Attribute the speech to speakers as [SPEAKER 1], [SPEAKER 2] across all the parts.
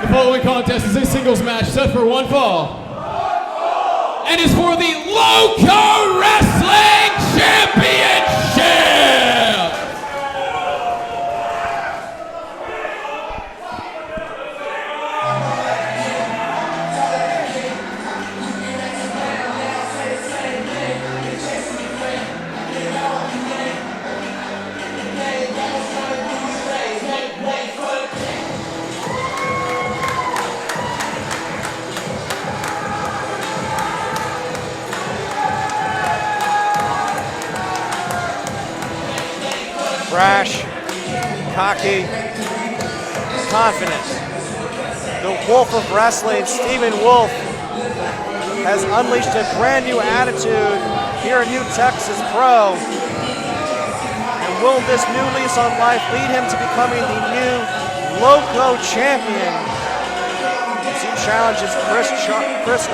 [SPEAKER 1] The following contest is a singles match set for one fall. And is for the Loko Wrestling Championship!
[SPEAKER 2] Brash, cocky, confident. The Wolf of Wrestling, Stephen Wolf, has unleashed a brand new attitude here in New Texas Pro. And will this new lease on life lead him to becoming the new Loko champion as he challenges Chris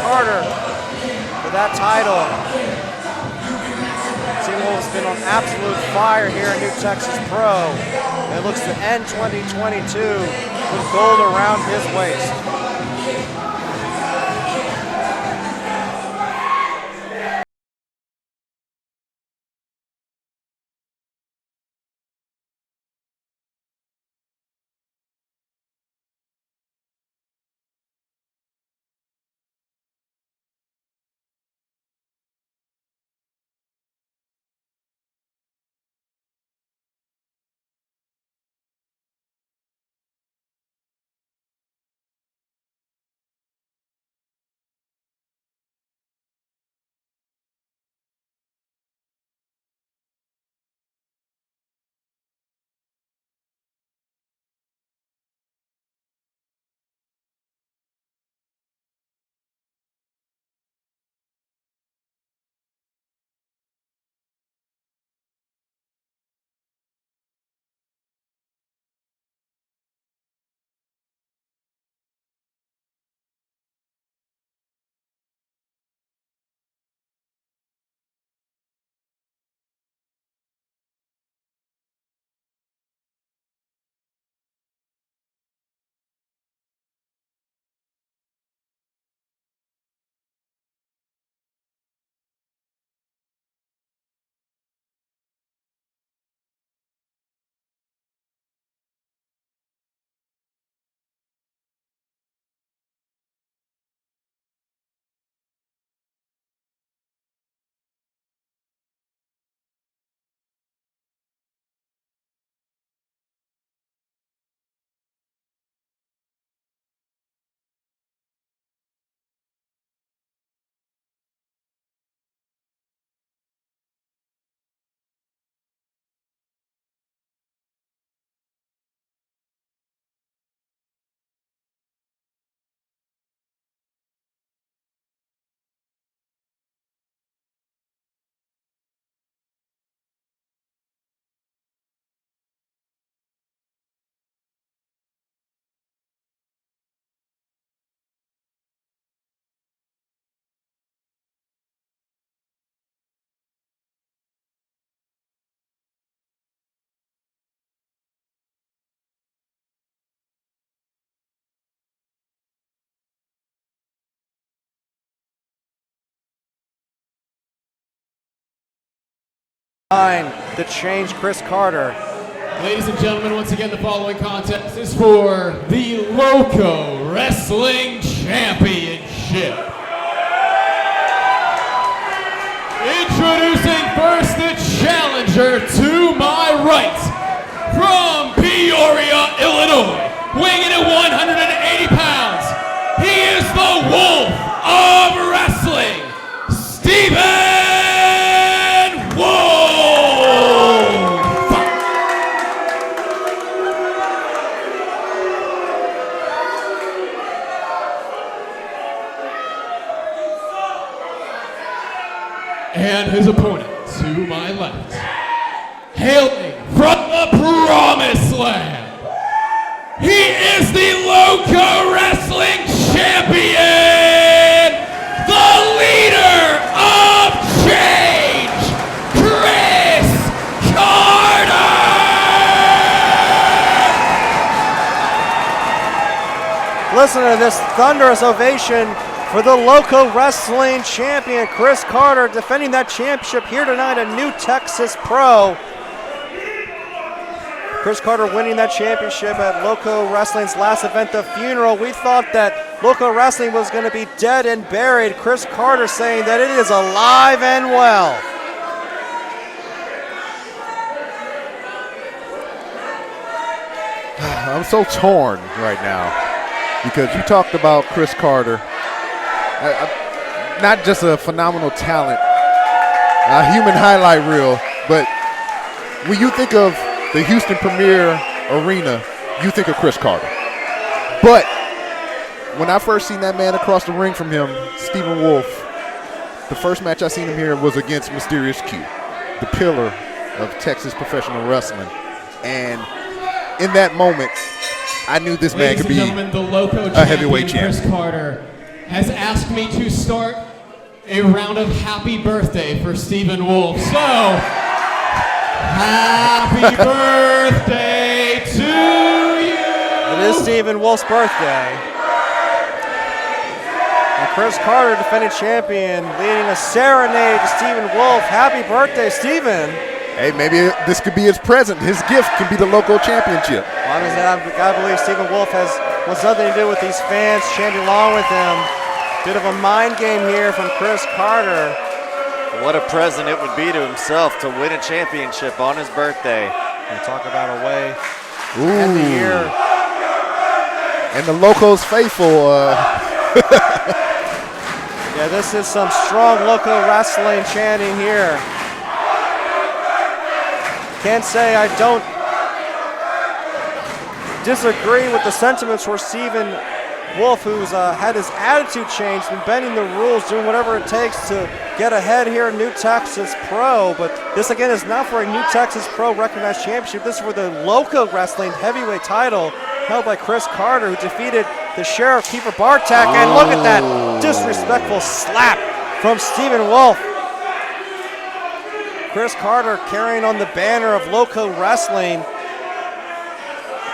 [SPEAKER 2] Carter for that title? Wolf's been on absolute fire here in New Texas Pro, and it looks to end 2022 with gold around his waist. To change Chris Carter.
[SPEAKER 1] Ladies and gentlemen, once again, the following contest is for the Loko Wrestling Championship. Introducing first the challenger to my right, from Peoria, Illinois, weighing in at 180 pounds, he is the Wolf of Wrestling, Stephen Wolf. And his opponent to my left, hailing from the Promised Land, he is the Loko Wrestling Champion, the leader of change, Chris Carter!
[SPEAKER 2] Listen to this thunderous ovation for the Loko Wrestling Champion, Chris Carter, defending that championship here tonight, a new Texas Pro. Chris Carter winning that championship at Loko Wrestling's last event, The Funeral. We thought that Loko Wrestling was going to be dead and buried. Chris Carter saying that it is alive and well.
[SPEAKER 3] I'm so torn right now because you talked about Chris Carter, not just a phenomenal talent, a human highlight reel, but when you think of the Houston Premier Arena, you think of Chris Carter. But when I first seen that man across the ring from him, Stephen Wolf, the first match I seen him here was against Mysterious Q, the pillar of Texas professional wrestling. And in that moment, I knew this man could be
[SPEAKER 1] the Loko
[SPEAKER 3] a heavyweight champion.
[SPEAKER 1] Chris Carter has asked me to start a round of happy birthday for Stephen Wolf. So, happy birthday to you!
[SPEAKER 2] It is Stephen Wolf's birthday. And Chris Carter, defending champion, leading a serenade to Stephen Wolf. Happy birthday, Stephen!
[SPEAKER 3] Hey, maybe this could be his present. His gift can be the Loko Championship.
[SPEAKER 2] Well, I believe Stephen Wolf wants nothing to do with these fans chanting along with him. Bit of a mind game here from Chris Carter.
[SPEAKER 4] What a present it would be to himself to win a championship on his birthday.
[SPEAKER 2] And talk about a way to end the year.
[SPEAKER 3] And the Loko's faithful.
[SPEAKER 2] Yeah, this is some strong Loko wrestling chanting here. Can't say I don't disagree with the sentiments for Stephen Wolf, who's had his attitude changed and bending the rules, doing whatever it takes to get ahead here in New Texas Pro. But this, again, is not for a New Texas Pro recognized championship. This is for the Loko Wrestling heavyweight title held by Chris Carter, who defeated the Sheriff, Kiefer Bartak. And look at that disrespectful slap from Stephen Wolf. Chris Carter carrying on the banner of Loko Wrestling,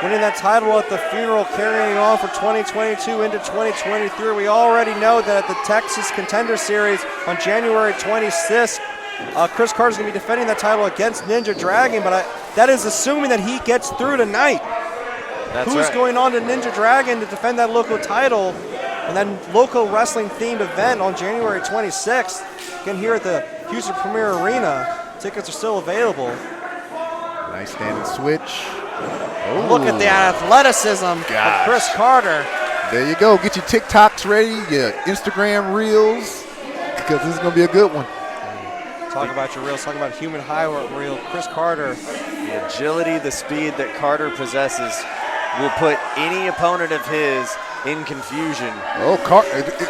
[SPEAKER 2] winning that title at the Funeral, carrying on for 2022 into 2023. We already know that at the Texas Contender Series on January 26th, Chris Carter's going to be defending that title against Ninja Dragon, but that is assuming that he gets through tonight. Who's going on to Ninja Dragon to defend that Loko title and that Loko Wrestling themed event on January 26th? Again, here at the Houston Premier Arena. Tickets are still available.
[SPEAKER 3] Nice standing switch.
[SPEAKER 2] Look at the athleticism of Chris Carter.
[SPEAKER 3] There you go. Get your TikToks ready, your Instagram reels, because this is going to be a good one.
[SPEAKER 2] Talk about your reels, talk about human highlight reel. Chris Carter.
[SPEAKER 4] The agility, the speed that Carter possesses will put any opponent of his in confusion.
[SPEAKER 3] Oh,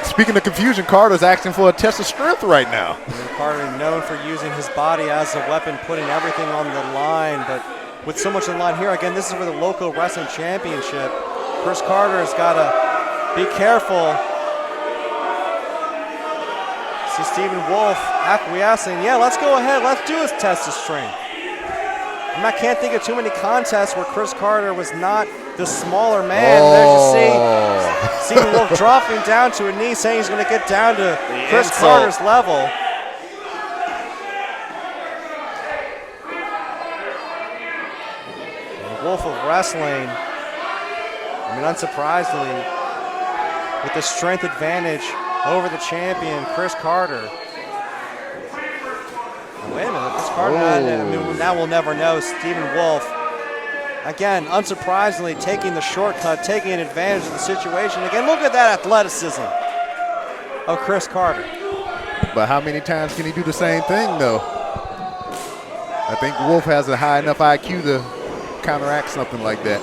[SPEAKER 3] speaking of confusion, Carter's asking for a test of strength right now.
[SPEAKER 2] Carter known for using his body as a weapon, putting everything on the line, but with so much on the line here, again, this is for the Loko Wrestling Championship. Chris Carter has got to be careful. See Stephen Wolf acquiescing. Yeah, let's go ahead. Let's do his test of strength. I can't think of too many contests where Chris Carter was not the smaller man. There's you see Stephen Wolf dropping down to a knee, saying he's going to get down to Chris Carter's level. The Wolf of Wrestling, unsurprisingly, with the strength advantage over the champion, Chris Carter. Wait a minute, Chris Carter, now we'll never know. Stephen Wolf, again, unsurprisingly, taking the shortcut, taking advantage of the situation. Again, look at that athleticism of Chris Carter.
[SPEAKER 3] But how many times can he do the same thing, though? I think Wolf has a high enough IQ to counteract something like that.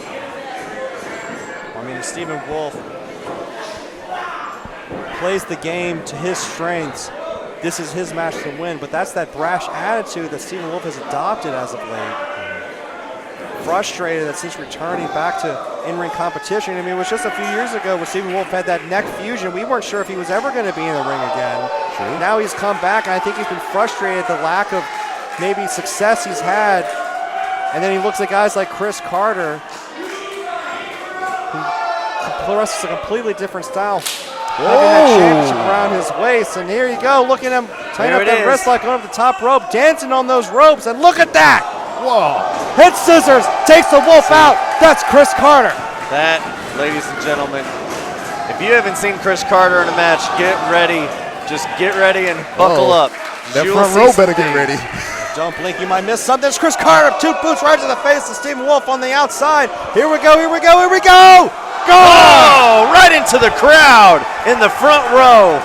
[SPEAKER 2] Stephen Wolf plays the game to his strengths. This is his match to win, but that's that brash attitude that Stephen Wolf has adopted as of late. Frustrated that since returning back to in-ring competition, it was just a few years ago when Stephen Wolf had that neck fusion. We weren't sure if he was ever going to be in the ring again.
[SPEAKER 3] True.
[SPEAKER 2] Now he's come back, and I think he's been frustrated at the lack of maybe success he's had. And then he looks at guys like Chris Carter, who Clarus is a completely different style. Having that championship around his waist, and here you go. Look at him tying up that wrist lock going up the top rope, dancing on those ropes, and look at that!
[SPEAKER 3] Whoa.
[SPEAKER 2] Hit scissors, takes the Wolf out. That's Chris Carter.
[SPEAKER 4] That, ladies and gentlemen, if you haven't seen Chris Carter in a match, get ready. Just get ready and buckle up.
[SPEAKER 3] That
[SPEAKER 4] You will
[SPEAKER 3] front
[SPEAKER 4] see
[SPEAKER 3] row
[SPEAKER 4] some
[SPEAKER 3] better get ready.
[SPEAKER 2] Don't blink, you might miss something. It's Chris Carter, 2 boots right to the face of Stephen Wolf on the outside. Here we go, here we go, here we go! Go!
[SPEAKER 4] Oh, right into the crowd in the front row.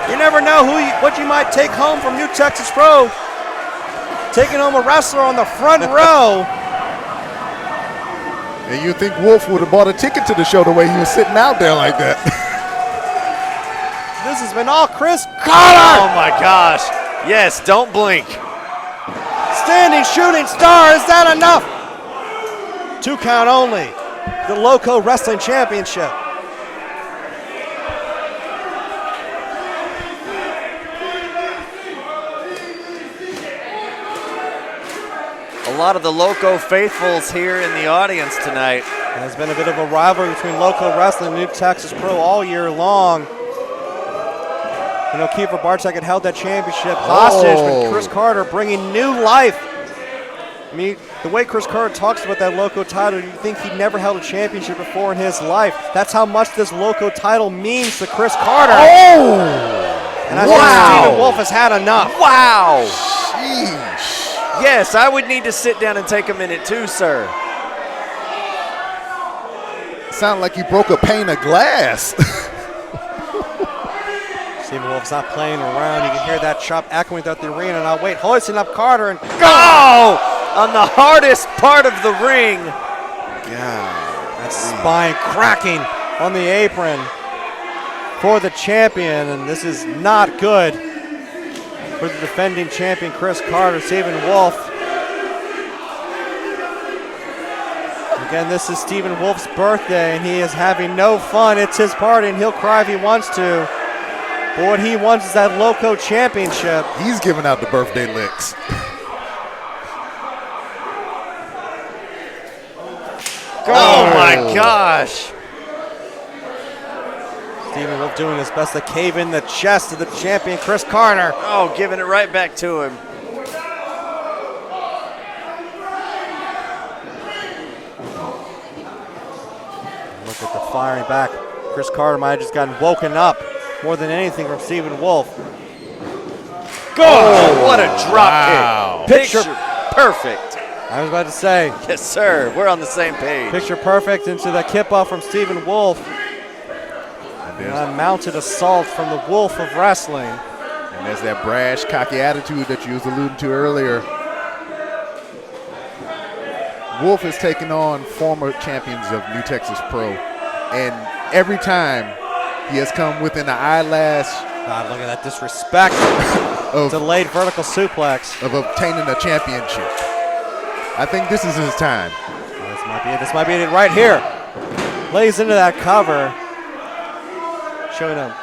[SPEAKER 2] You never know what you might take home from New Texas Pro. Taking home a wrestler on the front row.
[SPEAKER 3] And you think Wolf would have bought a ticket to the show the way he was sitting out there like that.
[SPEAKER 2] This has been all Chris Carter.
[SPEAKER 4] Oh my gosh. Yes, don't blink.
[SPEAKER 2] Standing shooting star, is that enough? 2 count only. The Loko Wrestling Championship.
[SPEAKER 4] A lot of the Loko faithfuls here in the audience tonight.
[SPEAKER 2] There's been a bit of a rivalry between Loko Wrestling and New Texas Pro all year long. You know, Kiefer Bartek had held that championship hostage, but Chris Carter bringing new life. I mean, the way Chris Carter talks about that Loko title, you think he'd never held a championship before in his life. That's how much this Loko title means to Chris Carter.
[SPEAKER 3] Oh!
[SPEAKER 2] And I think Stephen Wolf has had enough.
[SPEAKER 4] Wow.
[SPEAKER 3] Sheesh.
[SPEAKER 4] Yes, I would need to sit down and take a minute too, sir.
[SPEAKER 3] Sound like you broke a pane of glass.
[SPEAKER 2] Stephen Wolf's not playing around. You can hear that chop echoing throughout the arena. Now wait, hoisting up Carter and
[SPEAKER 4] Go! On the hardest part of the ring.
[SPEAKER 2] that spine cracking on the apron for the champion, and this is not good for the defending champion Chris Carter. Stephen Wolf. Again, this is Stephen Wolf's birthday, and he is having no fun. It's his party, and he'll cry if he wants to. But what he wants is that Loko championship.
[SPEAKER 3] He's giving out the birthday licks.
[SPEAKER 4] Oh my gosh.
[SPEAKER 2] Stephen Wolf doing his best to cave in the chest of the champion Chris Carter.
[SPEAKER 4] Oh, giving it right back to him.
[SPEAKER 2] Look at the firing back. Chris Carter might have just gotten woken up more than anything from Stephen Wolf.
[SPEAKER 4] Oh, what a drop kick.
[SPEAKER 2] Picture
[SPEAKER 4] Perfect.
[SPEAKER 2] I was about to say,
[SPEAKER 4] Yes, sir. We're on the same page.
[SPEAKER 2] picture perfect into the kip-off from Stephen Wolf. And a mounted assault from the Wolf of Wrestling.
[SPEAKER 3] And there's that brash, cocky attitude that you was alluding to earlier. Wolf has taken on former champions of New Texas Pro, and every time he has come within an eyelash
[SPEAKER 2] God, look at that disrespect.
[SPEAKER 3] of
[SPEAKER 2] Delayed vertical suplex.
[SPEAKER 3] obtaining a championship. I think this is his time.
[SPEAKER 2] This might be it. This might be it right here. Lays into that cover. Showing him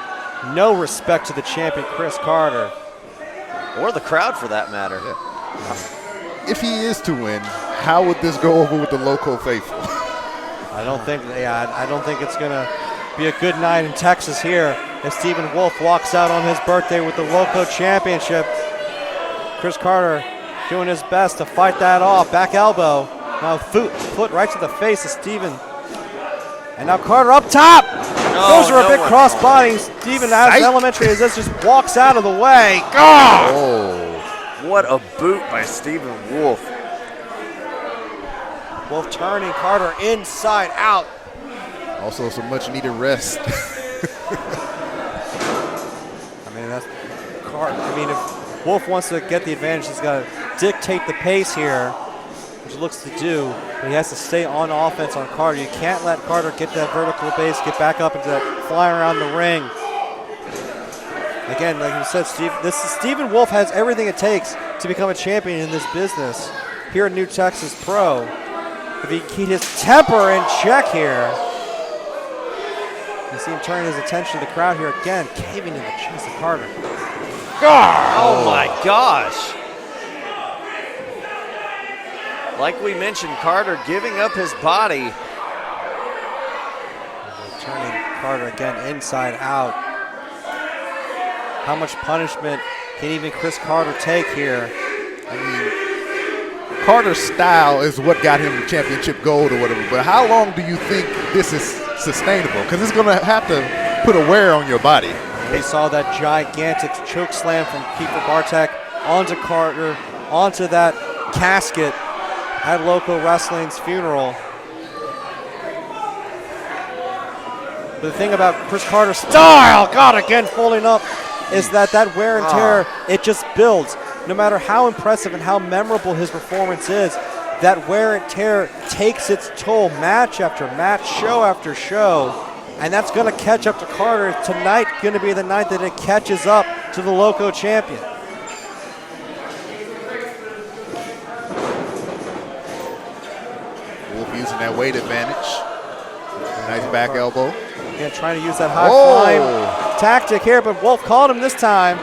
[SPEAKER 2] no respect to the champion, Chris Carter.
[SPEAKER 4] Or the crowd, for that matter.
[SPEAKER 3] If he is to win, how would this go over with the Loko faithful?
[SPEAKER 2] I don't think it's gonna be a good night in Texas here. If Stephen Wolf walks out on his birthday with the Loko Championship, Chris Carter doing his best to fight that off. Back elbow. Now foot right to the face of Stephen. And now Carter up top. Those are a big cross body. Stephen, as elementary as this, just walks out of the way.
[SPEAKER 4] What a boot by Stephen Wolf.
[SPEAKER 2] Wolf turning Carter inside out.
[SPEAKER 3] Also some much needed rest.
[SPEAKER 2] I mean, that's Carter. I mean, if Wolf wants to get the advantage, he's got to dictate the pace here, which he looks to do. But he has to stay on offense on Carter. You can't let Carter get that vertical base, get back up into that fly around the ring. Again, like you said, Stephen Wolf has everything it takes to become a champion in this business here at New Texas Pro. If he keep his temper in check here. You see him turning his attention to the crowd here again, caving in the chest of Carter.
[SPEAKER 4] Oh my gosh. Like we mentioned, Carter giving up his body.
[SPEAKER 2] Carter again, inside out. How much punishment can even Chris Carter take here?
[SPEAKER 3] I mean, Carter's style is what got him the championship gold or whatever, but how long do you think this is sustainable? Because it's going to have to put a wear on your body.
[SPEAKER 2] We saw that gigantic choke slam from Kiefer Bartek onto Carter, onto that casket at Loko Wrestling's funeral. But the thing about Chris Carter's style, God, again folding up, is that wear and tear, it just builds. No matter how impressive and how memorable his performance is, that wear and tear takes its toll match after match, show after show, and that's going to catch up to Carter. Tonight going to be the night that it catches up to the Loko champion.
[SPEAKER 3] Wolf using that weight advantage. Nice back elbow.
[SPEAKER 2] Again, trying to use that high flying tactic here, but Wolf called him this time.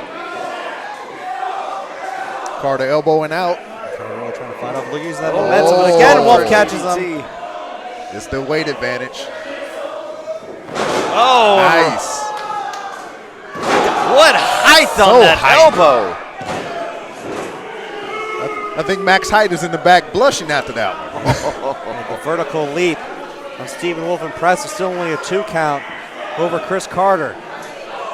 [SPEAKER 3] Carter elbowing out.
[SPEAKER 2] Really trying to fight off. Look, using that momentum, but again, Wolf catches him.
[SPEAKER 3] It's the weight advantage.
[SPEAKER 4] Oh,
[SPEAKER 3] nice.
[SPEAKER 4] What height on that elbow.
[SPEAKER 3] I think Max Height is in the back blushing after that one.
[SPEAKER 2] The vertical leap on Stephen Wolf impressive. Still only a 2 count over Chris Carter.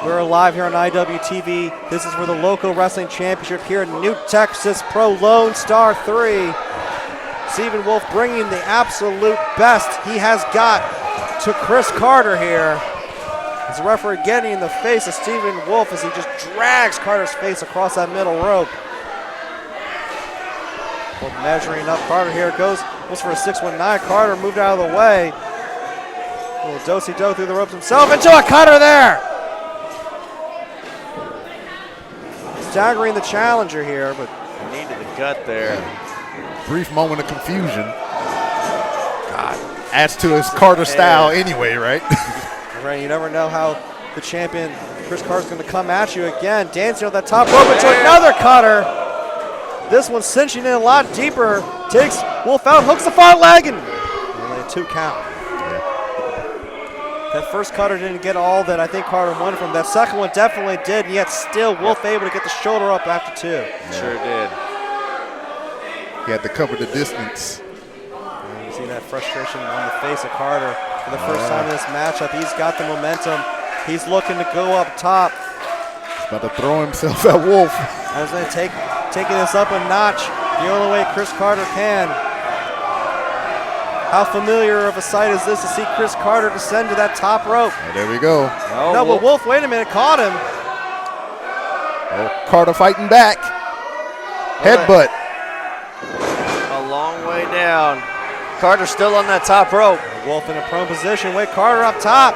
[SPEAKER 2] We're live here on IWTV. This is for the Loko Wrestling Championship here in New Texas Pro Lone Star 3. Stephen Wolf bringing the absolute best he has got to Chris Carter here. As the referee getting in the face of Stephen Wolf as he just drags Carter's face across that middle rope. Wolf measuring up. Carter here goes for a 619. Carter moved out of the way. A little do-si-do through the ropes himself into a cutter there. Staggering the challenger here, but
[SPEAKER 4] knee to the gut there.
[SPEAKER 3] Brief moment of confusion. God, adds to his Carter style anyway, right?
[SPEAKER 2] Right, you never know how the champion Chris Carter's going to come at you again. Dancing on that top rope into another cutter. This one cinching in a lot deeper. Takes Wolf out, hooks the front leg, and only a 2 count. That first cutter didn't get all that I think Carter wanted from that. Second one definitely did, and yet still Wolf able to get the shoulder up after 2.
[SPEAKER 4] Sure did.
[SPEAKER 3] He had to cover the distance.
[SPEAKER 2] And you see that frustration on the face of Carter for the first time in this matchup. He's got the momentum. He's looking to go up top.
[SPEAKER 3] He's about to throw himself at Wolf.
[SPEAKER 2] I was going to taking this up a notch the only way Chris Carter can. How familiar of a sight is this to see Chris Carter descend to that top rope?
[SPEAKER 3] Oh, there we go.
[SPEAKER 4] Oh,
[SPEAKER 2] no, but Wolf, wait a minute, caught him.
[SPEAKER 3] Oh, Carter fighting back. Headbutt.
[SPEAKER 4] A long way down. Carter still on that top rope.
[SPEAKER 2] Wolf in a prone position. Wait, Carter up top.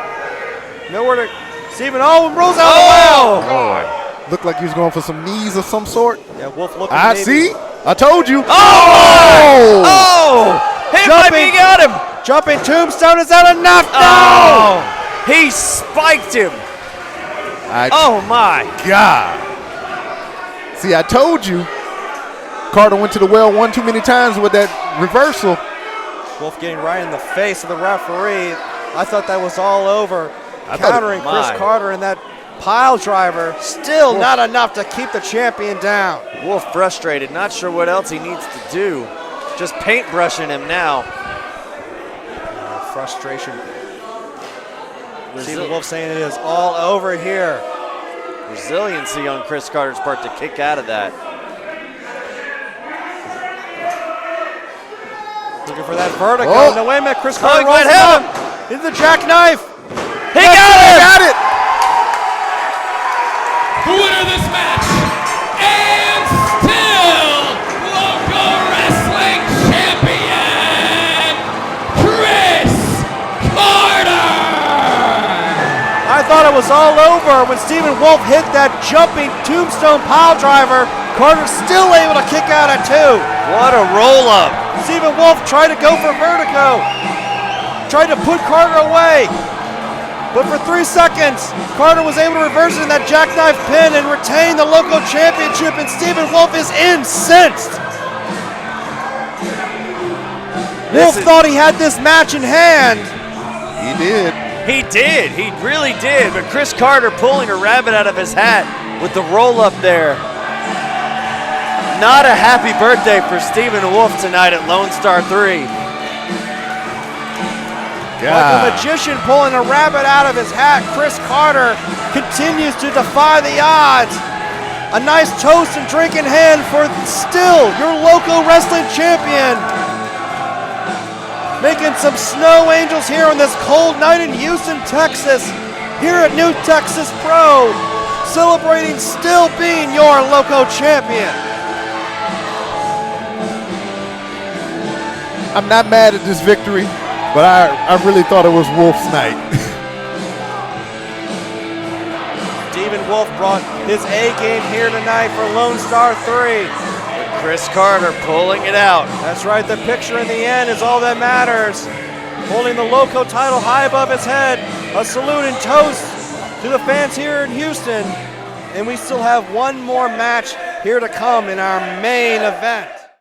[SPEAKER 2] Nowhere to. Stephen Owen rolls out of the way.
[SPEAKER 3] God. Looked like he was going for some knees of some sort.
[SPEAKER 2] Yeah, Wolf looking.
[SPEAKER 3] I see. I told you.
[SPEAKER 4] Oh! Hit by me, got him.
[SPEAKER 2] Jumping tombstone, is that enough?
[SPEAKER 4] No! He spiked him. Oh my
[SPEAKER 3] God. See, I told you. Carter went to the well one too many times with that reversal.
[SPEAKER 2] Wolf getting right in the face of the referee. I thought that was all over. Countering Chris Carter and that pile driver. Still not enough to keep the champion down.
[SPEAKER 4] Wolf frustrated, not sure what else he needs to do. Just paintbrushing him now.
[SPEAKER 2] Frustration. Stephen Wolf saying it is all over here.
[SPEAKER 4] Resiliency on Chris Carter's part to kick out of that.
[SPEAKER 2] Looking for that vertigo. Oh. No, wait a minute. Chris Carter rolls him up into the jackknife.
[SPEAKER 4] He got it!
[SPEAKER 1] The winner of this match, and still Loko Wrestling Champion, Chris Carter!
[SPEAKER 2] I thought it was all over when Stephen Wolf hit that jumping tombstone pile driver. Carter still able to kick out at 2.
[SPEAKER 4] What a roll-up.
[SPEAKER 2] Stephen Wolf tried to go for vertigo. Tried to put Carter away. But for 3 seconds, Carter was able to reverse it in that jackknife pin and retain the Loko Championship, and Stephen Wolf is incensed. Wolf thought he had this match in hand.
[SPEAKER 3] He did.
[SPEAKER 4] He did. He really did. But Chris Carter pulling a rabbit out of his hat with the roll up there. Not a happy birthday for Stephen Wolf tonight at Lone Star 3.
[SPEAKER 2] Like a magician pulling a rabbit out of his hat, Chris Carter continues to defy the odds. A nice toast and drink in hand for still your Loko Wrestling Champion. Making some snow angels here on this cold night in Houston, Texas. Here at New Texas Pro. Celebrating still being your Loko Champion.
[SPEAKER 3] I'm not mad at this victory, but I really thought it was Wolf's night.
[SPEAKER 2] Stephen Wolf brought his A game here tonight for Lone Star 3.
[SPEAKER 4] Chris Carter pulling it out.
[SPEAKER 2] That's right, the picture in the end is all that matters. Holding the Loko title high above his head. A salute and toast to the fans here in Houston. And we still have one more match here to come in our main event.